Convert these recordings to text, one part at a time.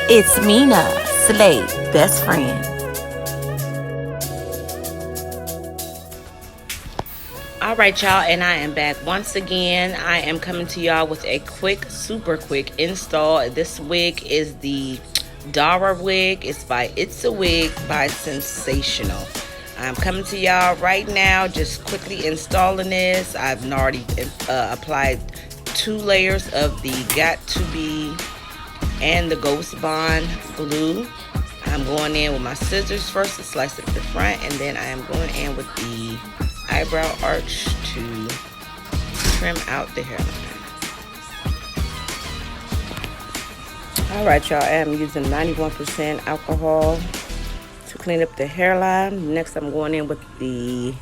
It's Mina, Slay, best friend. All right, y'all, and I am back once again. I am coming to y'all with a quick, super quick install. This wig is the Dara wig. It's by It's a Wig by Sensational. I'm coming to y'all right now, just quickly installing this. I've already applied 2 layers of the Got To Be and the Ghost Bond glue. I'm going in with my scissors first to slice it at the front, and then I am going in with the eyebrow arch to trim out the hairline. Alright, y'all, I am using 91% alcohol to clean up the hairline. Next, I'm going in with the,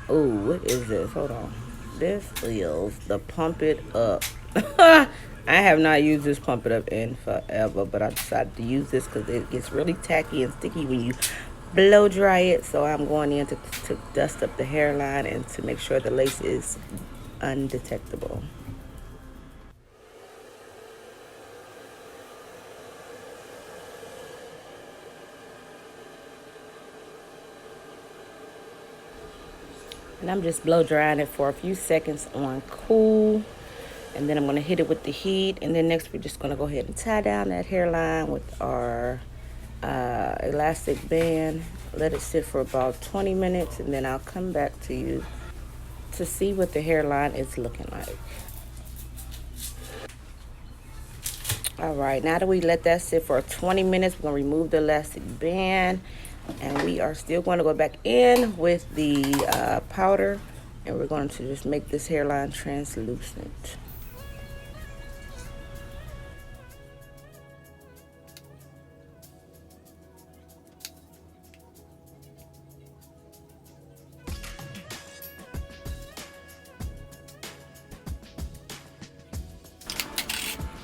what is this? Hold on. This is the Pump It Up. I have not used this Pump It Up in forever, but I decided to use this because it gets really tacky and sticky when you blow dry it. So I'm going in to dust up the hairline and to make sure the lace is undetectable. And I'm just blow drying it for a few seconds on cool. And then I'm going to hit it with the heat. And then next we're just going to go ahead and tie down that hairline with our elastic band. Let it sit for about 20 minutes. And then I'll come back to you to see what the hairline is looking like. All right, now that we let that sit for 20 minutes, we're going to remove the elastic band. And we are still going to go back in with the powder. And we're going to just make this hairline translucent.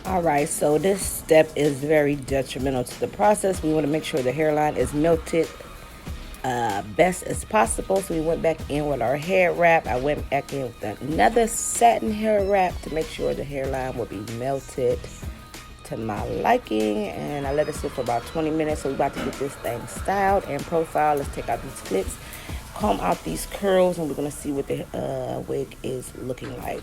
All right, so this step is very detrimental to the process. We want to make sure the hairline is melted best as possible. So we went back in with our hair wrap. I went back in with another satin hair wrap to make sure the hairline will be melted to my liking. And I let it sit for about 20 minutes. So we're about to get this thing styled and profiled. Let's take out these clips, comb out these curls, and we're going to see what the wig is looking like.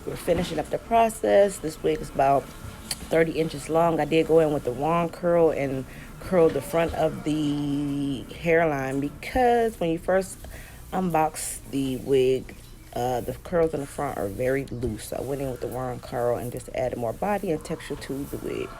We're finishing up the process. This wig is about 30 inches long. I did go in with the wand curl and curl the front of the hairline because when you first unbox the wig, the curls in the front are very loose. So I went in with the wand curl and just added more body and texture to the wig.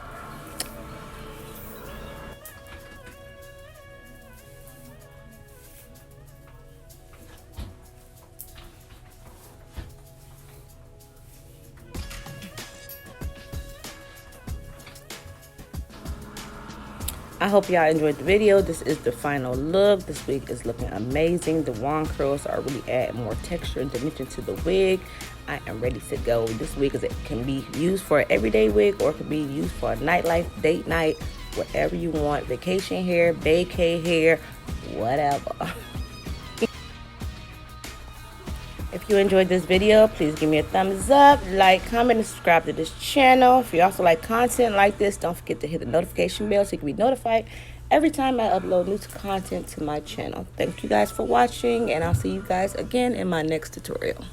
I hope y'all enjoyed the video. This is the final look. This wig is looking amazing. The wand curls are really adding more texture and dimension to the wig. I am ready to go. This wig can be used for an everyday wig or it can be used for a nightlife, date night, whatever you want. Vacation hair, vacay hair, whatever. If you enjoyed this video, please give me a thumbs up, like, comment, and subscribe to this channel. If you also like content like this, don't forget to hit the notification bell so you can be notified every time I upload new content to my channel. Thank you guys for watching, and I'll see you guys again in my next tutorial.